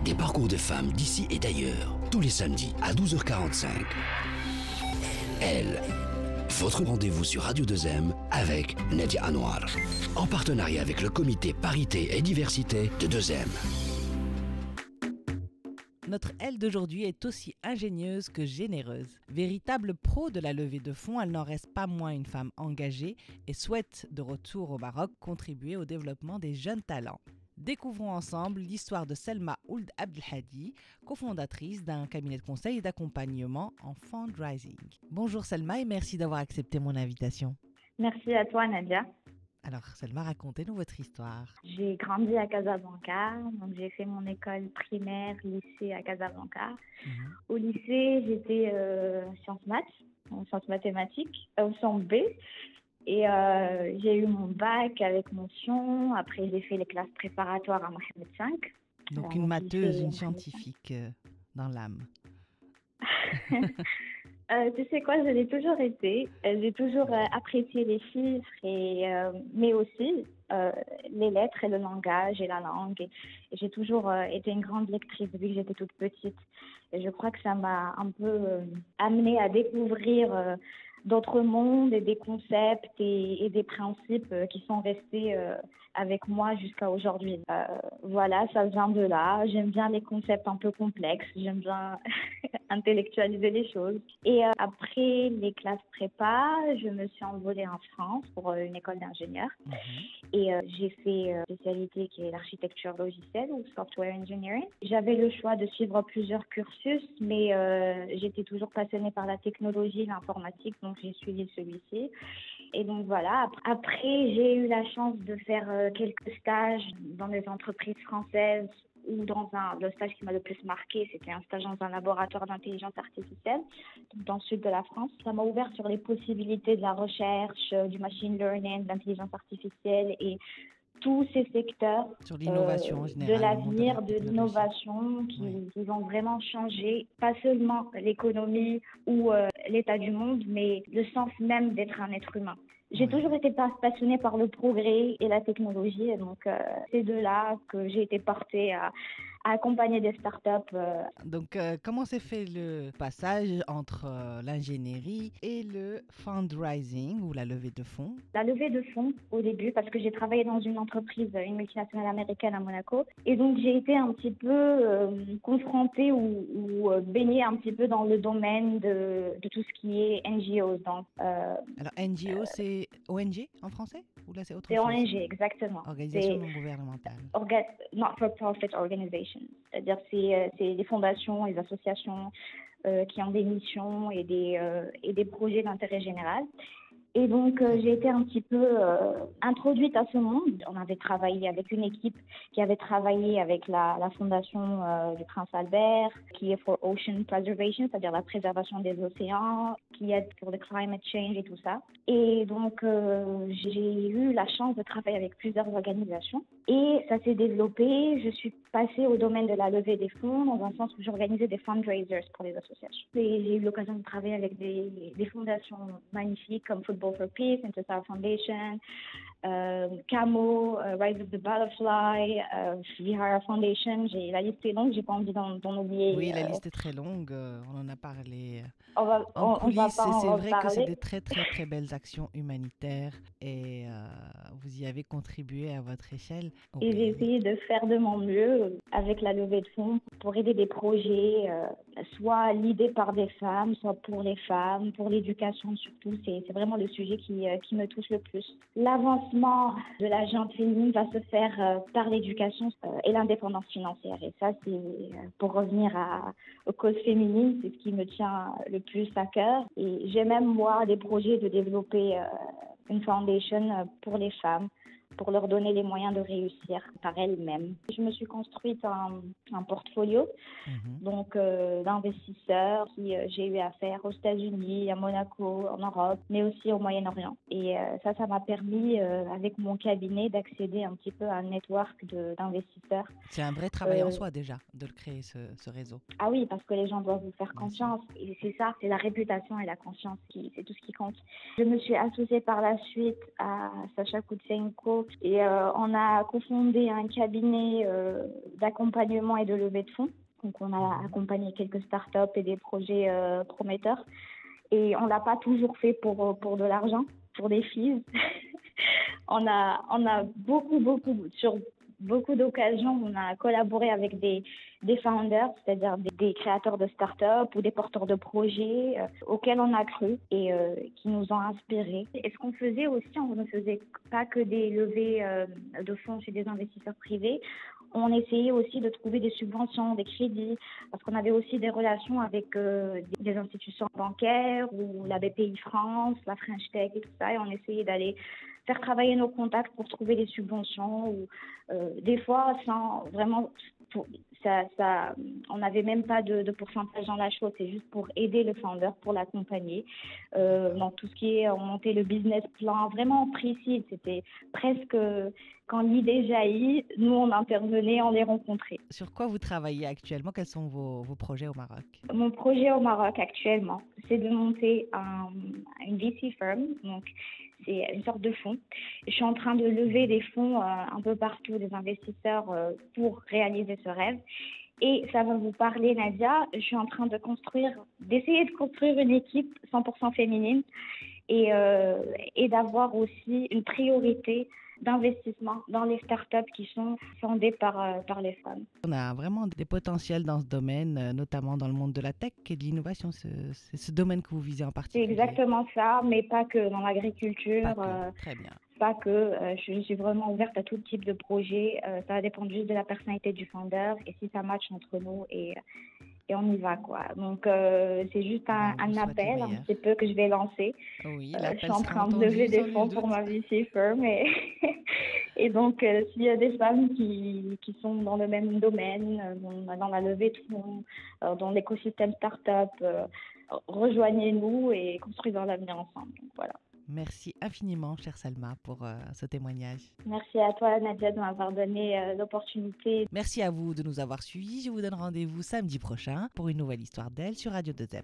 Des parcours de femmes d'ici et d'ailleurs, tous les samedis à 12h45. Elle, votre rendez-vous sur Radio 2M avec Nadia Anwar, en partenariat avec le comité Parité et Diversité de 2M. Notre elle d'aujourd'hui est aussi ingénieuse que généreuse. Véritable pro de la levée de fonds, elle n'en reste pas moins une femme engagée et souhaite, de retour au Maroc, contribuer au développement des jeunes talents. Découvrons ensemble l'histoire de Selma Ould Abdelhadi, cofondatrice d'un cabinet de conseil et d'accompagnement en fundraising. Bonjour Selma et merci d'avoir accepté mon invitation. Merci à toi Nadia. Alors Selma, racontez-nous votre histoire. J'ai grandi à Casablanca, donc j'ai fait mon école primaire, lycée à Casablanca. Au lycée, j'étais sciences mathématiques, option B. Et j'ai eu mon bac avec mention. Après, j'ai fait les classes préparatoires à Mohamed V. Donc une matheuse, une scientifique dans l'âme. Tu sais quoi, je l'ai toujours été. J'ai toujours apprécié les chiffres, mais aussi les lettres et le langage et la langue. Et j'ai toujours été une grande lectrice depuis que j'étais toute petite. Et je crois que ça m'a un peu amenée à découvrir d'autres mondes et des concepts et des principes qui sont restés avec moi jusqu'à aujourd'hui. Voilà, ça vient de là. J'aime bien les concepts un peu complexes. J'aime bien intellectualiser les choses. Et après les classes prépa, je me suis envolée en France pour une école d'ingénieur. Et j'ai fait spécialité qui est l'architecture logicielle ou software engineering. J'avais le choix de suivre plusieurs cursus, mais j'étais toujours passionnée par la technologie, l'informatique, donc j'ai suivi celui-ci. Et donc voilà, après j'ai eu la chance de faire quelques stages dans des entreprises françaises ou le stage qui m'a le plus marqué, c'était un stage dans un laboratoire d'intelligence artificielle dans le sud de la France. Ça m'a ouvert sur les possibilités de la recherche, du machine learning, de l'intelligence artificielle et tous ces secteurs sur l'innovation de l'avenir, de l'innovation qui vont vraiment changer, pas seulement l'économie ou l'état du monde, mais le sens même d'être un être humain. J'ai toujours été passionnée par le progrès et la technologie, et donc c'est de là que j'ai été portée à accompagner des startups. Donc, comment s'est fait le passage entre l'ingénierie et le fundraising ou la levée de fonds? La levée de fonds au début, parce que j'ai travaillé dans une entreprise, une multinationale américaine à Monaco, et donc j'ai été un petit peu confrontée ou baignée un petit peu dans le domaine de tout ce qui est NGOs. Donc, alors NGO, c'est ONG en français ou là c'est autre chose? C'est ONG, exactement. Organisation non gouvernementale. Not-for-profit organization. C'est-à-dire c'est des fondations, des associations qui ont des missions et des projets d'intérêt général. Et donc, j'ai été un petit peu introduite à ce monde. On avait travaillé avec une équipe qui avait travaillé avec la fondation du Prince Albert, qui est for Ocean Preservation, c'est-à-dire la préservation des océans, qui aide pour le climate change et tout ça. Et donc, j'ai eu la chance de travailler avec plusieurs organisations. Et ça s'est développé. Je suis passée au domaine de la levée des fonds, dans un sens où j'organisais des fundraisers pour les associations. Et j'ai eu l'occasion de travailler avec des fondations magnifiques comme Football for Peace, Intercell Foundation, Camo, Rise of the Butterfly, Vihara Foundation. La liste est longue, j'ai pas envie d'en oublier. Oui, la liste est très longue, on en a parlé en coulisses. C'est vrai que c'est des très très très belles actions humanitaires et vous y avez contribué à votre échelle. Et j'ai essayé de faire de mon mieux avec la levée de fonds pour aider des projets, soit l'idée par des femmes, soit pour les femmes, pour l'éducation surtout. C'est vraiment le sujet qui me touche le plus. L'avancement de la gente féminine va se faire par l'éducation et l'indépendance financière. Et ça, c'est pour revenir aux causes féminines, c'est ce qui me tient le plus à cœur. Et j'ai même, moi, des projets de développer une foundation pour les femmes, pour leur donner les moyens de réussir par elles-mêmes. Je me suis construite un portfolio donc d'investisseurs qui j'ai eu affaire aux États-Unis, à Monaco, en Europe, mais aussi au Moyen-Orient. Et ça m'a permis, avec mon cabinet, d'accéder un petit peu à un network d'investisseurs. C'est un vrai travail en soi déjà, de le créer, ce réseau. Ah oui, parce que les gens doivent vous faire confiance. Et c'est ça, c'est la réputation et la confiance, c'est tout ce qui compte. Je me suis associée par la suite à Sacha Koutsenko, studio et on a cofondé un cabinet d'accompagnement et de levée de fonds. Donc, on a accompagné quelques startups et des projets prometteurs. Et on l'a pas toujours fait pour de l'argent, pour des fees. On a sur beaucoup d'occasions, on a collaboré avec des founders, c'est-à-dire des créateurs de start-up ou des porteurs de projets auxquels on a cru et qui nous ont inspirés. Et ce qu'on faisait aussi, on ne faisait pas que des levées de fonds chez des investisseurs privés. On essayait aussi de trouver des subventions, des crédits, parce qu'on avait aussi des relations avec des institutions bancaires ou la BPI France, la French Tech et tout ça. Et on essayait d'aller faire travailler nos contacts pour trouver des subventions ou des fois sans vraiment... on n'avait même pas de pourcentage dans la chose, c'est juste pour aider le founder, pour l'accompagner. Dans tout ce qui est, on montait le business plan vraiment précis, c'était presque quand l'idée jaillit, nous on intervenait, on les rencontrait. Sur quoi vous travaillez actuellement? Quels sont vos projets au Maroc? Mon projet au Maroc actuellement, c'est de monter une VC firm, donc c'est une sorte de fonds. Je suis en train de lever des fonds un peu partout, des investisseurs pour réaliser ce rêve. Et ça va vous parler, Nadia, je suis en train d'essayer de construire une équipe 100% féminine et d'avoir aussi une priorité d'investissement dans les startups qui sont fondées par les femmes. On a vraiment des potentiels dans ce domaine, notamment dans le monde de la tech et de l'innovation. C'est ce domaine que vous visez en particulier. C'est exactement ça, mais pas que dans l'agriculture. Très bien. Pas que. Je suis vraiment ouverte à tout type de projet. Ça va dépendre juste de la personnalité du founder et si ça match entre nous et on y va, quoi. Donc, c'est juste un appel un petit peu que je vais lancer. Oui, je suis en train de lever des fonds pour ma VC firm et donc, s'il y a des femmes qui sont dans le même domaine, dans la levée de fonds, dans l'écosystème start-up, rejoignez-nous et construisons l'avenir ensemble. Donc, voilà. Merci infiniment, chère Salma, pour ce témoignage. Merci à toi, Nadia, de m'avoir donné l'opportunité. Merci à vous de nous avoir suivis. Je vous donne rendez-vous samedi prochain pour une nouvelle histoire d'elle sur Radio 2M.